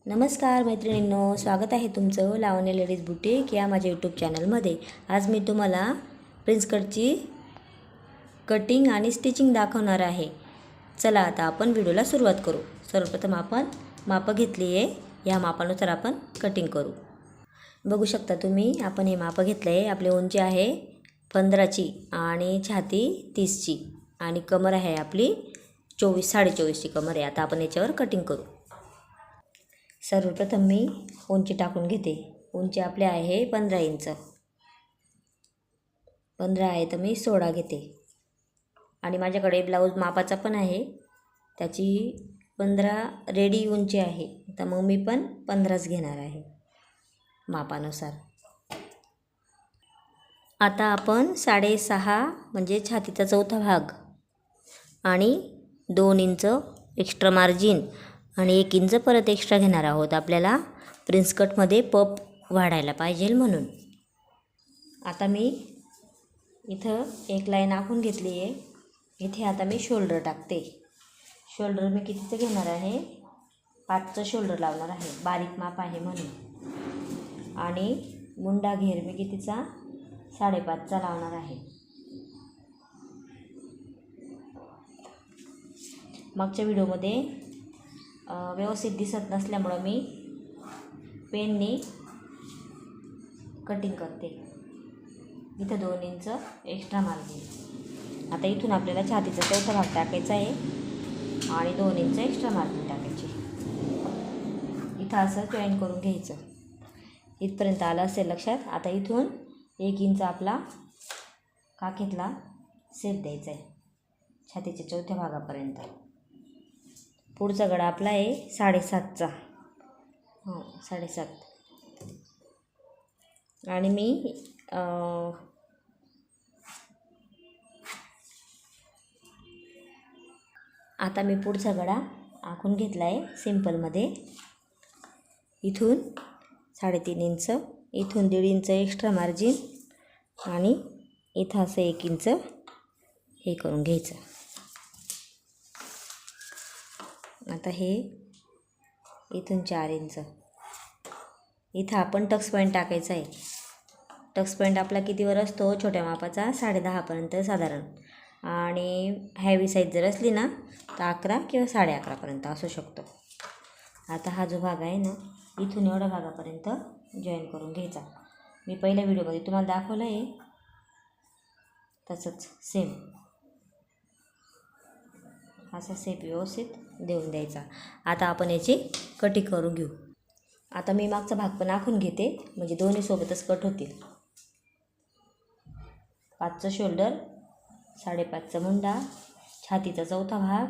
नमस्कार मैत्रिणींनो, स्वागत आहे तुमचं लावण्य लेडीज बुटीक या माझ्या यूट्यूब चॅनलमध्ये। आज मी तुम्हाला प्रिन्स कटची कटिंग आणि स्टिचिंग दाखवणार आहे। चला आता आपण व्हिडिओला सुरुवात करू। सर्वप्रथम आपण माप घेतली आहे, या मापानुसार आपण कटिंग करू। बघू शकता तुम्ही, आपण हे माप घेतले आहे। आपली उंची आहे 15ची आणि छाती 30ची आणि कमर आहे आपली 24-24.5ची कमर आहे। आता आपण याच्यावर कटिंग करू। सर्वप्रथम मी उंची टाकून घेते। उंची आपली आहे 15 इंच, 15 आहे तर मी 16 घेते आणि माझ्याकडे ब्लाऊज मापाचा पण आहे, त्याची 15 रेडी उंची आहे, तर मग मी पण 15च घेणार आहे मापानुसार। आता आपण 6.5 म्हणजे छातीचा चौथा भाग आणि 2 इंच एक्स्ट्रा मार्जिन आणि 1 इंच परत एक्स्ट्रा घेणार आहोत। आपल्याला प्रिन्स कटमध्ये पप वाढायला पाहिजे म्हणून। आता मी इथं एक लाईन आखून घेतली आहे। इथे आता मी शोल्डर टाकते। शोल्डर मी कितीचं घेणार आहे, 5चं शोल्डर लावणार आहे, बारीक माप आहे म्हणून। आणि मुंडा घेर मी कितीचा, 5.5चा लावणार आहे। मागच्या व्हिडिओमध्ये व्यवस्थित दिसत नसल्यामुळे मी पेननी कटिंग करते। इथं 2 इंच एक्स्ट्रा मार्जिन। आता इथून आपल्याला छातीचा चौथा भाग टाकायचा आहे आणि 2 इंच एक्स्ट्रा मार्जिन टाकायची। इथं असं जॉईन करून घ्यायचं। इथपर्यंत आलं असेल लक्षात। आता इथून 1 इंच आपला काखेतला सेप द्यायचा आहे छातीच्या चौथ्या भागापर्यंत। पुढचा गळा आपला आहे 7.5चा, 7.5 आणि मी आता मी पुढचा गळा आखून घेतला आहे सिंपलमध्ये। इथून 3.5 इंच, इथून 1.5 इंच एक्स्ट्रा मार्जिन आणि इथं असं 1 इंच हे करून घ्यायचं। आता हे इथून 4 इंच, इथं आपण टक्स पॉईंट टाकायचा आहे। टक्स पॉईंट आपला कितीवर असतो, छोट्या मापाचा 10.5पर्यंत साधारण, आणि हॅवी साईज जर असली ना तर 11 किंवा 11.5पर्यंत असू शकतो। आता हा जो भाग आहे ना, इथून एवढ्या भागापर्यंत जॉईन करून घ्यायचा। मी पहिल्या व्हिडिओमध्ये तुम्हाला दाखवलं आहे तसंच सेम असा सेप व्यवस्थित देऊन द्यायचा। आता आपण याची कटिंग करून घेऊ। आता मी मागचा भाग पण आखून घेते, म्हणजे दोन्ही सोबतच कट होतील। 5चं शोल्डर, 5.5चा मुंडा, छातीचा चौथा भाग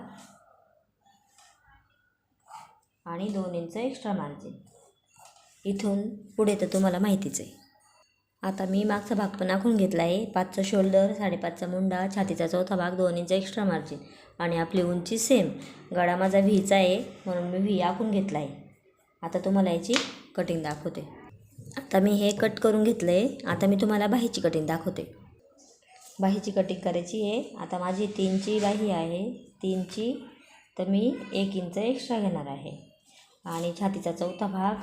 आणि 2 इंच एक्स्ट्रा मार्जिन। इथून पुढे तर तुम्हाला माहितीच आहे। आता मी मागचा भाग पण आखून घेतला आहे। 5चं शोल्डर, 5.5चा मुंडा, छातीचा चौथा भाग, 2 इंच एक्स्ट्रा मार्जिन आणि आपली उंची सेम। गळा माझा व्हीचा आहे म्हणून मी व्ही आखून घेतला आहे। आता तुम्हाला याची कटिंग दाखवते। आता मी हे कट करून घेतलं आहे। आता मी तुम्हाला बाहीची कटिंग दाखवते। बाहीची कटिंग करायची आहे। आता माझी 3ची बाही आहे, 3ची तर मी 1 इंच एक्स्ट्रा घेणार आहे आणि छातीचा चौथा भाग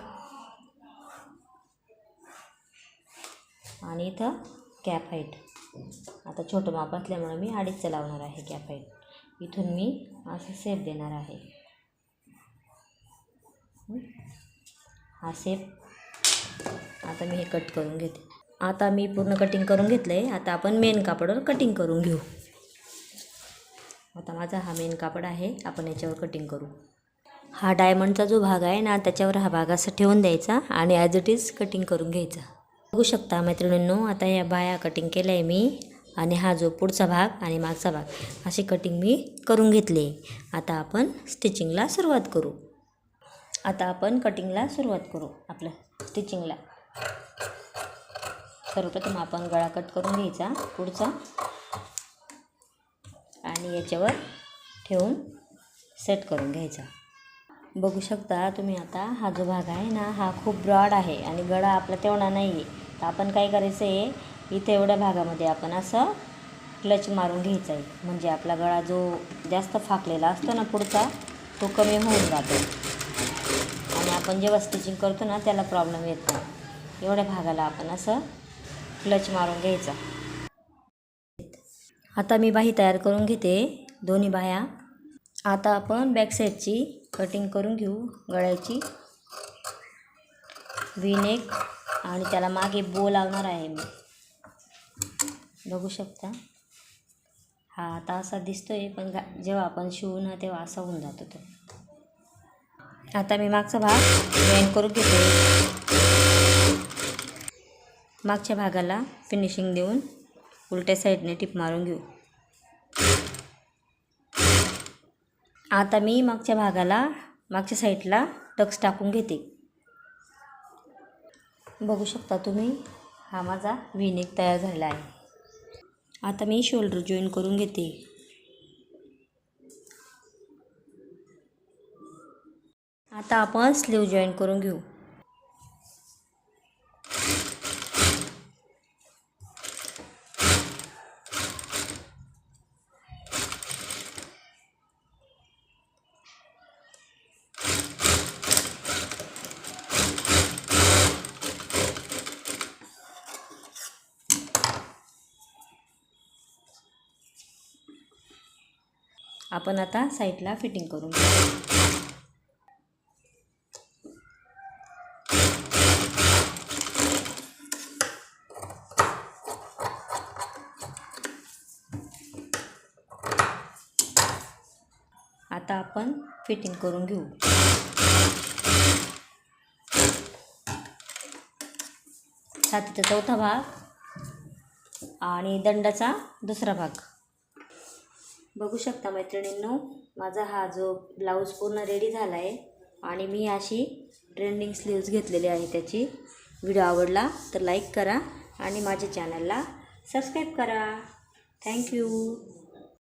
आणि इथं कॅप हाईट। आता छोटं माप असल्यामुळे मी 2.5चं लावणार आहे कॅप हाईट। इथून मी असं सेप देणार आहे। हा सेप आता मी हे कट करून घेते। आता मी पूर्ण कटिंग करून घेतलं आहे। आता आपण मेन कापडावर कटिंग करून घेऊ। आता माझा हा मेन कापड आहे, आपण याच्यावर कटिंग करू। हा डायमंडचा जो भाग आहे ना, त्याच्यावर हा भाग असा ठेवून द्यायचा आणि ॲज इट इज कटिंग करून घ्यायचा। बघू शकता मैत्रिणींनो, आता या बाया कटिंग केलं आहे मी आणि हा जो पुढचा भाग आणि मागचा भाग अशी कटिंग मी करून घेतली। आता आपण स्टिचिंगला सुरुवात करू। आता आपण कटिंगला सुरुवात करू आपलं स्टिचिंगला। सर्वप्रथम आपण गळा कट करून घ्यायचा पुढचा आणि याच्यावर ठेवून सेट करून घ्यायचा। बघू शकता तुम्ही, आता हा जो भाग आहे ना, हा खूप ब्रॉड आहे आणि गळा आपला तेवढा नाही आहे। तर आपण काय करायचं आहे, इथे एवढ्या भागामध्ये आपण असं क्लच मारून घ्यायचा आहे, म्हणजे आपला गळा जो जास्त फाकलेला असतो ना पुढचा, तो कमी होऊन जातो आणि आपण जेव्हा स्टिचिंग करतो ना त्याला प्रॉब्लेम येत नाही. एवढ्या भागाला आपण असं क्लच मारून घ्यायचा. आता मी बाही तयार करून घेते, दोन्ही बाह्या. आता आपण बॅक साईडची कटिंग करून घेऊ गळ्याची. व्ही नेक आणि त्याला मागे बो लावणार आहे मी. बघू शकता. हा आता असा दिसतोय, पण जेव्हा आपण शिवू ना तेव्हा असा होऊन जातो तो. आता मी मागचा भाग जॉईन करून घेते. मागच्या भागाला फिनिशिंग देऊन उलट्या साईडने टिप मारून घेऊ. आता मी मागच्या साईडला टक्स टाकून घेते. बघू शकता तुम्ही, हा माझा व्ही नेक तयार झाला आहे. आता मी शोल्डर जॉईन करून घेते. आता आपण स्लीव जॉईन करून घेऊ. आपण आता साईडला फिटिंग करून घेऊ. आता आपण फिटिंग करून घेऊ. छातीचा चौथा भाग आणि दंडाचा दुसरा भाग. बघू शकता मैत्रिणींनो, माझा हा जो ब्लाऊज पूर्ण रेडी झाला आहे आणि मी अशी ट्रेंडिंग स्लीव्ज घेतलेली आहे त्याची. व्हिडिओ आवडला तर लाईक करा आणि माझ्या चॅनलला सबस्क्राईब करा. थँक्यू.